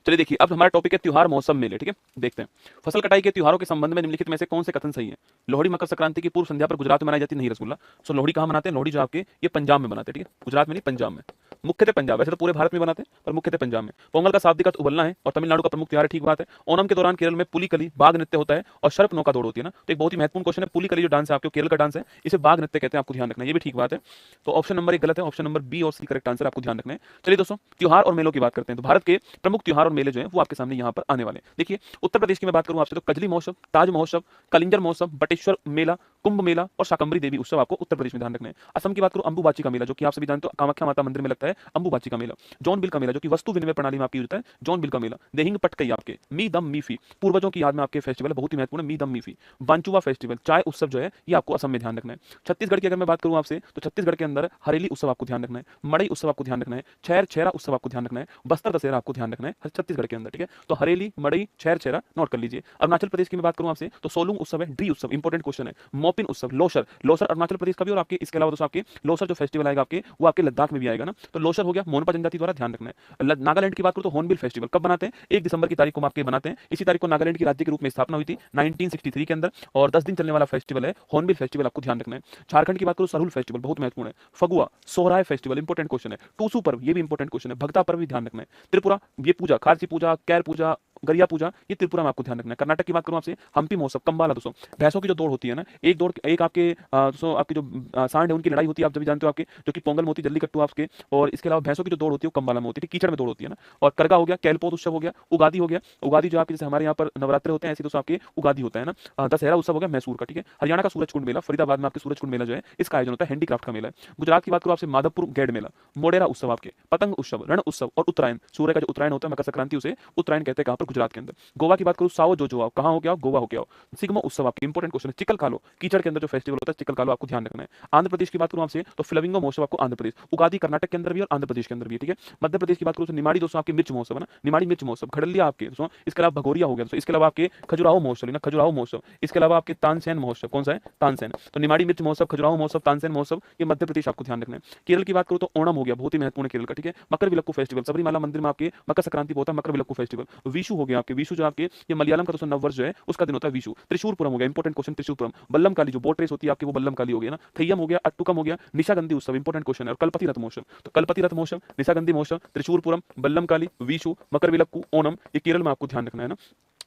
चलिए देखिए, अब हमारा टॉपिक है त्योहार, मौसम, मेले। ठीक है, देखते हैं। फसल कटाई के त्योहारों के संबंध में निम्नलिखित में से कौन से कथन सही है? लोहड़ी मकर संक्रांति की पूर्व संध्या पर गुजरात में मनाई जाती नहीं रसगुल्ला। सो लोहड़ी कहाँ मनाते हैं? लोहड़ी जो आपके ये पंजाब में मनाते हैं। ठीक है, गुजरात में नहीं, पंजाब में। मुख्यतः पंजाब, वैसे तो पूरे भारत में बनाते हैं पर मुख्यतः पंजाब में। पोंगल का शाब्दिक अर्थ उबलना है और तमिलनाडु का प्रमुख त्योहार है। ठीक बात है। ओणम के दौरान केरल में पुलिकली बाघ नृत्य होता है और सर्प नौका दौड़ होती है ना। तो एक बहुत ही महत्वपूर्ण क्वेश्चन है, पुलिकली जो डांस है आपके केरल का डांस है, इसे बाघ नृत्य कहते हैं, आपको ध्यान रखना है, ये भी ठीक बात है। तो ऑप्शन नंबर 1 गलत है, ऑप्शन नंबर बी और सी करेक्ट आंसर, आपको ध्यान रखना है। चलिए दोस्तों, त्योहार और मेलों की बात करते हैं। तो भारत के प्रमुख त्योहार और मेले जो है वो आपके सामने यहाँ पर आने वाले हैं। देखिए, उत्तर प्रदेश की मैं बात करूं आपसे तो कजली महोत्सव, ताज महोत्सव, कलिंजर महोत्सव, बटेश्वर मेला, कुंभ मेला और शाकंभरी देवी उत्सव आपको उत्तर प्रदेश में ध्यान रखना है। असम की बात करूं, अंबुबाची का मेला, जो कि आप सभी जानते हो कामाख्या माता मंदिर में लगता है, अंबुबाची का मेला। जॉनबिल का मेला, जो कि वस्तु विनिमय प्रणाली में आपकी होता है, जॉनबिल का मेला। देहिंग पटकई आपके मी दम मीफी, पूर्वजों की याद में आपके फेस्टिवल है, बहुत ही महत्वपूर्ण, मी दम मीफी। बांचुआ फेस्टिवल, चाय उत्सव जो है ये आपको असम में ध्यान रखना है। छत्तीसगढ़ की अगर मैं बात करूं आपसे तो छत्तीसगढ़ के अंदर हरेली उत्सव आपको ध्यान रखना है, मड़ई उत्सव आपको ध्यान रखना है, छैर छेरा उत्सव आपको ध्यान रखना है, बस्तर दशहरा आपको ध्यान रखना है छत्तीसगढ़ के अंदर। ठीक है, तो हरेली, मड़ई, छैर छेरा नोट कर लीजिए। अरुणाचल प्रदेश की मैं बात करूं आपसे तो सोलुंग उत्सव है, ड्री उत्सव, इंपॉर्टेंट क्वेश्चन है। मोपिन उत्सव, लोसर, लोसर अरुणाचल प्रदेश का भी, और आपके इसके अलावा दोस्तों आपके लोसर जो फेस्टिवल आएगा आपके वो आपके लद्दाख में भी आएगा ना। तो लोसर हो गया, मोनपा जनजाति द्वारा, ध्यान रखना है। नागालैंड की बात करूं तो हॉर्नबिल फेस्टिवल कब बनाते हैं? 1 दिसंबर की तारीख को आपके बनाते हैं। इसी तारीख को नागालैंड की राज्य के रूप में स्थापना हुई थी 1963 के अंदर, और 10 दिन चलने वाला फेस्टिवल है हॉर्नबिल फेस्टिवल, आपको ध्यान रखना है। झारखंड की बात करूं सरहुल फेस्टिवल, बहुत महत्वपूर्ण है। Phagua, Sohrai festival, important question है। टूसू पर्व, ये भी इंपॉर्टेंट क्वेश्चन है। भगता पर्व भी ध्यान रखना है। त्रिपुरा, ये पूजा, खारसी पूजा, कैर पूजा, गरिया पूजा, ये त्रिपुरा में आपको ध्यान रखना है। कर्नाटक की बात करूं आपसे, हम्पी महोत्सव, कंबाला दोस्तों, भैंसों की जो दौड़ होती है ना, एक दौड़, एक आपके दोस्तों आपकी जो सांड है उनकी लड़ाई होती है, आप जब जानते हो आपके, जो कि पोंगल में होती है, जल्लीकट्टू आपके, और इसके अलावा भैंसों की जो दौड़ होती है वो कंबाला में होती है, कीचड़ में दौड़ होती है ना। और करगा हो गया, कैलपोत उत्सव हो गया, उगादी हो गया, उगादी जो आपके जैसे हमारे यहाँ पर नवरात्र होते हैं ऐसे दोस्तों आपके उगादी होता है ना। दशहरा उत्सव हो गया मैसूर का। ठीक है, हरियाणा का सूरजकुंड मेला, फरीदाबाद में आपके सूरजकुंड मेला जो है इसका आयोजन होता है, हैंडीक्राफ्ट का मेला है। गुजरात की बात करूं आपसे, माधवपुर गेड मेला, मोडेरा उत्सव आपके, पतंग उत्सव, रण उत्सव और उत्तरायण, सूर्य का जो उत्तरायण होता है मकर संक्रांति, उसे उत्तरायण कहते हैं कहां पर? गुजरात के अंदर। गोवा की बात करूं, साओ जो जो कहां हो गया? गोवा हो गया। सिग्मो उत्सव आपके, इंपॉर्टेंट क्वेश्चन है। चिकल कालो, कीचड़ के अंदर जो फेस्टिवल होता है चिकल कालो, आपको ध्यान रखना है। आंध्र प्रदेश की बात करूं आपसे तो फ्लेमिंगो महोत्सव आपको आंध्र प्रदेश, उगादी कर्नाटक के अंदर भी और आंध्र प्रदेश के अंदर भी। ठीक है, मध्य प्रदेश की बात करूं तो निमाड़ी दोस्तों आपके मिर्च महोत्सव है ना, निमाड़ी मिर्च महोत्सव, खड़लिया आपके दोस्तों, इसके अलावा भगोरिया हो गया दोस्तों, इसके अलावा आपके खजुराहो महोत्सव ना, खजुराहो महोत्सव, इसके अलावा आपके तानसेन महोत्सव, कौन सा है? तानसेन। तो निमाड़ी मिर्च महोत्सव, खजुराहो महोत्सव, तानसेन महोत्सव, ये मध्य प्रदेश आपको ध्यान रखना है। केरल की बात करूं तो ओणम हो गया, बहुत ही महत्वपूर्ण केरल का। ठीक है, मकर विलक्कू फेस्टिवल, सबरीमाला मंदिर में आपके मकर संक्रांति होता है मकर विलक्कू फेस्टिवल। विशु हो गया आपके, विशु जो आपके ये मलयालम का दोस्तों नववर्ष जो है उसका दिन होता है विशु। त्रिशूरपुरम हो गया, इंपॉर्टेंट क्वेश्चन, त्रिशूरपुरम। बल्लम काली जो बोट रेस होती है आपकी वो बल्लम काली हो गया ना। थैयम हो गया, अट्टुकम हो गया, निशागंधी उत्सव, इंपॉर्टेंट क्वेश्चन है। और कल्पति रथ महोत्सव, तो कल्पति रथ महोत्सव, निशागंधी महोत्सव, त्रिशूरपुरम, बल्लम काली, विशु, मकर विलक्कू, ओणम, ये केरल में आपको ध्यान रखना है ना।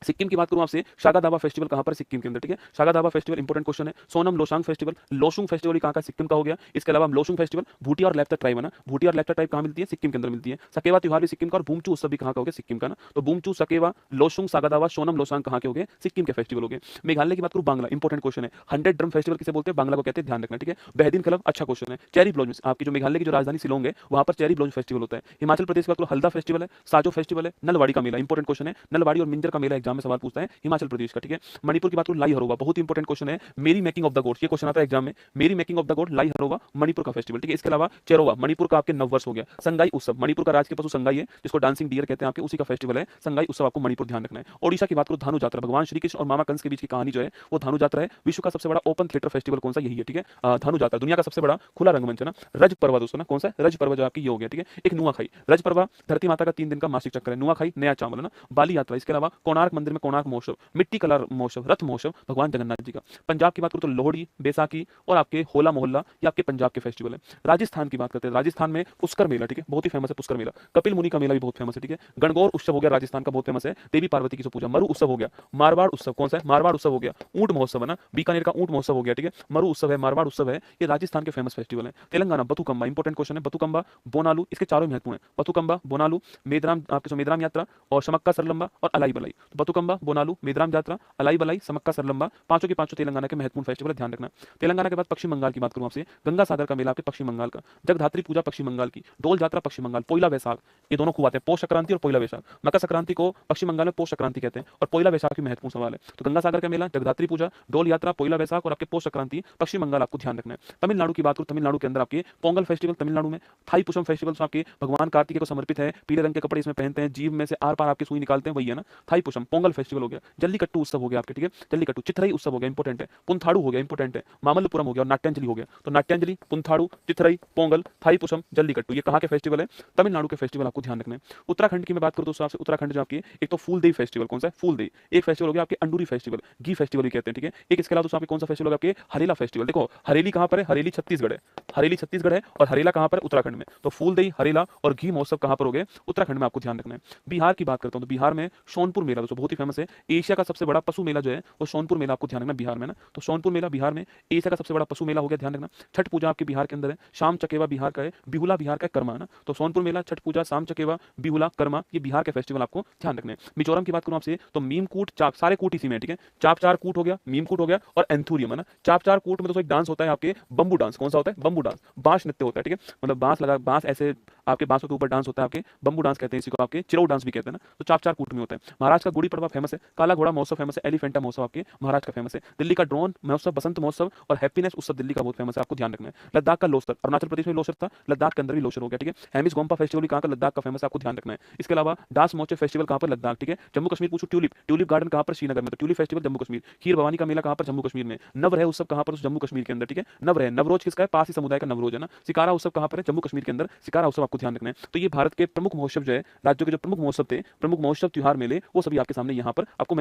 सिक्किम की बात करूं आपसे, शागा दावा फेस्टिवल कहां पर? सिक्किम के अंदर। ठीक है, शागा दावा फेस्टिवल इंपॉर्टेंट क्वेश्चन है। सोनम लोसांग फेस्टिवल, लोसुंग फेस्टिवल कहां का? सिक्किम का हो गया। इसके अलावा लोसुंग फेस्टिवल, भूटिया और लेप्चा ट्राइब है ना, भूटिया और लेप्चा ट्राइब कहां मिलती है? सिक्किम के अंदर मिलती है। सकेवा त्योहार भी सिक्किम का, और बूमचू उत्सव भी कहां का हो गया? सिक्किम का ना। तो बूमचू, सकेवा, लोसुंग, सागा दावा, सोनम लोसांग कहां के हो गए? सिक्किम के फेस्टिवल हो गए। मेघालय की बात करूं, बांग्ला, इंपॉर्टेंट क्वेश्चन है। 100 ड्रम फेस्टिवल किसे बोलते हैं? बांग्ला को कहते हैं, ध्यान रखना। ठीक है, बेहदीन कलब, अच्छा क्वेश्चन है। चेरी ब्लॉसम, आपकी जो मेघालय की जो राजधानी शिलोंग है वहां पर चेरी ब्लॉसम फेस्टिवल होता है। हिमाचल प्रदेश का हल्दा फेस्टिवल है, साजो फेस्टिवल है, नलवाड़ी का मेला, इंपॉर्टेंट क्वेश्चन है। नलवाड़ी और मिंजर का मेला एग्जाम में सवाल पूछता है हिमाचल प्रदेश का। ठीक है, मणिपुर की बात करूं, लाई हरोवा, बहुत इंपॉर्टेंट क्वेश्चन है। मेरी मेकिंग ऑफ द गॉड्स, ये क्वेश्चन आता है एग्जाम में, मेरी मेकिंग ऑफ द गॉड, लाई हरोवा, मणिपुर का फेस्टिवल। ठीक है, इसके अलावा चेरोवा, मणिपुर का आपके नववर्ष हो गया। संगाई उत्सव, मणिपुर का राजकीय पशु संगाई है, जिसको डांसिंग डियर कहते हैं आपके, उसी का फेस्टिवल है संगाई उत्सव, आपको मणिपुर ध्यान रखना है। ओडिशा की बात करूं, धानु यात्रा, भगवान श्री कृष्ण और मामा कंस के बीच की कहानी जो है वो धानु यात्रा है। विश्व का सबसे बड़ा ओपन थिएटर फेस्टिवल कौन सा? यही है। ठीक है, धानु यात्रा, दुनिया का सबसे बड़ा खुला रंगमंच है ना। रज पर्व दोस्तों ना, कौन सा? रज पर्व जो आपकी ये हो गया। ठीक है, एक नुआखाई, रज पर्व धरती माता का 3 दिन का मासिक चक्कर है, नुआखाई नया चावल है ना। बाली यात्रा, इसके अलावा कोणार्क मंदिर में कोणार्क महोत्सव, मिट्टी कला महोत्सव, रथ महोत्सव, भगवान जगन्नाथ जी का। पंजाब की बात करूं तो लोहड़ी, बैसाखी और आपके होला मोहल्ला, ये आपके पंजाब के फेस्टिवल है। राजस्थान की बात करते हैं, राजस्थान में पुष्कर मेला, ठीक है, बहुत ही फेमस है पुष्कर मेला। कपिल मुनि का मेला भी बहुत फेमस है। ठीक है, गणगौर उत्सव हो गया, राजस्थान का बहुत फेमस है, देवी पार्वती की पूजा। मरु उत्सव हो गया, मारवाड़ उत्सव, कौन सा है? मारवाड़ उत्सव हो गया। ऊंट महोत्सव है ना, बीकानेर का ऊंट महोत्सव हो गया। ठीक है, मरु उत्सव है, मारवाड़ उत्सव है, ये राजस्थान के फेमस फेस्टिवल है। तेलंगाना बतुकम्बा, इंपॉर्टेंट क्वेश्चन है, बतुकम्बा, बोनालू, इसके चारों महत्वपूर्ण है, बतुकम्बा, बोनालू, मेदराम, आपके मेदराम यात्रा और समक्का सरलंबा और अलाई बलाई। बतुकम्बा, बोनालू, मेदराम यात्रा, अलाई बलाई, समक्का सरलंबा, पांचों के पांचों तेलंगाना के महत्वपूर्ण फेस्टिवल है, ध्यान रखना। तेलंगाना के बाद पश्चिम बंगाल की बात करूं आपसे, गंगा सागर का मेला आपके पश्चिम बंगाल का, जगधात्री पूजा पश्चिम बंगाल की, डोल यात्रा पश्चिम बंगाल, पोइला वैशाख, ये दोनों खूब आते हैं, पौष संक्रांति और पोइला वैशाख। मकर संक्रांति को पश्चिम बंगाल में पौष संक्रांति कहते हैं और पोइला वैशाख की महत्वपूर्ण सवाल है। तो गंगा सागर का मेला, जगधात्री पूजा, डोल यात्रा, पोइला वैशाख और आपके पौष संक्रांति पश्चिम बंगाल, आपको ध्यान रखना है। तमिलनाडु की बात करूं, तमिलनाडु के अंदर आपके पोंगल फेस्टिवल तमिलनाडु में, थाई पुषम फेस्टिवल आपके भगवान कार्तिकेय को समर्पित है, पीले रंग के कपड़े इसमें पहनते हैं, जीभ में से आर पार आपके सुई निकालते हैं, वही है ना थाई पुषम। पोंगल फेस्टिवल हो गया, जल्लीकट्टू उत्सव हो गया आपके, ठीक है, जल्लीकट्टू, चिथरई उत्सव हो गया, इंपॉर्टेंट है, पुंथाड़ू हो गया, इंपॉर्टेंट है, मामल्लपुरम हो गया और नाट्यांजलि हो गया। तो नाट्यांजलि, पुंथाड़ू, चिथरई, पोंगल, थाईपुसम, जल्लीकट्टू, ये कहाँ के फेस्टिवल है? तमिलनाडु के फेस्टिवल आपको ध्यान रखना है। उत्तराखंड की मैं बात करूँ दोस्तों आपसे, उत्तराखंड जो आपकी एक तो फूलदेई फेस्टिवल, कौन सा है? फूलदेई। एक फेस्टिवल हो गया आपके अंडूरी फेस्टिवल, घी फेस्टिवल भी कहते हैं, ठीक है। एक इसके अलावा दोस्तों आपके कौन सा फेस्टिवल होगा आपके? हरेला फेस्टिवल। देखो हरेली कहाँ पर है? हरेली छत्तीसगढ़ है, हरेली छत्तीसगढ़ है और हरेला कहाँ पर है? उत्तराखंड में। तो फूलदेई, हरेला और घी महोत्सव कहाँ पर हो गए? उत्तराखंड में, आपको ध्यान रखना है। बिहार की बात करता हूँ तो बिहार में सोनपुर मेला दोस्तों बहुत ही फेमस है, एशिया का सबसे बड़ा पशु मेला जो है वो सोनपुर मेला, आपको ध्यान रखना बिहार में ना। तो सोनपुर मेला बिहार में एशिया का सबसे बड़ा पशु मेला हो गया, ध्यान रखना। छठ पूजा आपके बिहार के अंदर है, शाम चकेवा बिहार का है, बिहुला बिहार का है, कर्मा है ना। तो सोनपुर मेला, छठ पूजा, शाम चकेवा, बिहुला, कर्मा, ये बिहार के फेस्टिवल आपको ध्यान रखने हैं। मिजोरम की बात करूं आपसे तो मीम कूट, चाप, सारे कूट इसी में है, ठीक है। चाप चार कूट हो गया, मीम कूट हो गया और एंथुरियम है ना। चाप चार कूट में दोस्तों एक डांस होता है आपके बम्बू डांस, कौन सा होता है? बम्बू डांस, बांस नृत्य होता है, ठीक है, मतलब बांस लगा, बांस ऐसे आपके बांसों के ऊपर डांस होता है, आपके बम्बू डांस कहते हैं इसी को, आपके चिरौ डांस भी कहते हैं ना। तो चाप चार कूट में होता है। महाराष्ट्र का गुड़ी पड़वा फेमस है, काला घोड़ा महोत्सव फेमस है, एलिफेंटा महोत्सव आपके महाराष्ट्र का फेमस है। दिल्ली का ड्रोन महोत्सव, बसंत महोत्सव और हैप्पीनेस उत्सव दिल्ली का बहुत फेमस है, आपको ध्यान रखना है। लद्दाख का लोसर, अरुणाचल प्रदेश में लोसर था, लद्दाख के अंदर भी लोसर हो गया, ठीक है। हेमिस गोम्पा फेस्टिवल कहाँ का? लद्दाख का फेमस है, आपको ध्यान रखना है। इसके अलावा दास मोचे फेस्टिवल कहाँ पर? लद्दाख, ठीक है। जम्मू कश्मीर पूछो ट्यूलिप, ट्यूलिप गार्डन कहाँ पर? श्रीनगर में। तो ट्यूलिप फेस्टिवल जम्मू कश्मीर। खीर भवानी का मेला कहाँ पर? जम्मू कश्मीर में। नवरह उत्सव कहाँ पर? जम्मू कश्मीर के अंदर, ठीक है। नवरह, नवरोज किसका है? पारसी समुदाय का नवरोज है ना। सिकारा उत्सव कहाँ पर है? जम्मू कश्मीर के अंदर, सिकारा उत्सव आपको ध्यान रखना है। तो ये भारत के प्रमुख महोत्सव जो है, राज्यों के जो प्रमुख महोत्सव थे, प्रमुख महोत्सव, त्योहार, मेले, वो सभी आपके सामने यहाँ पर आपको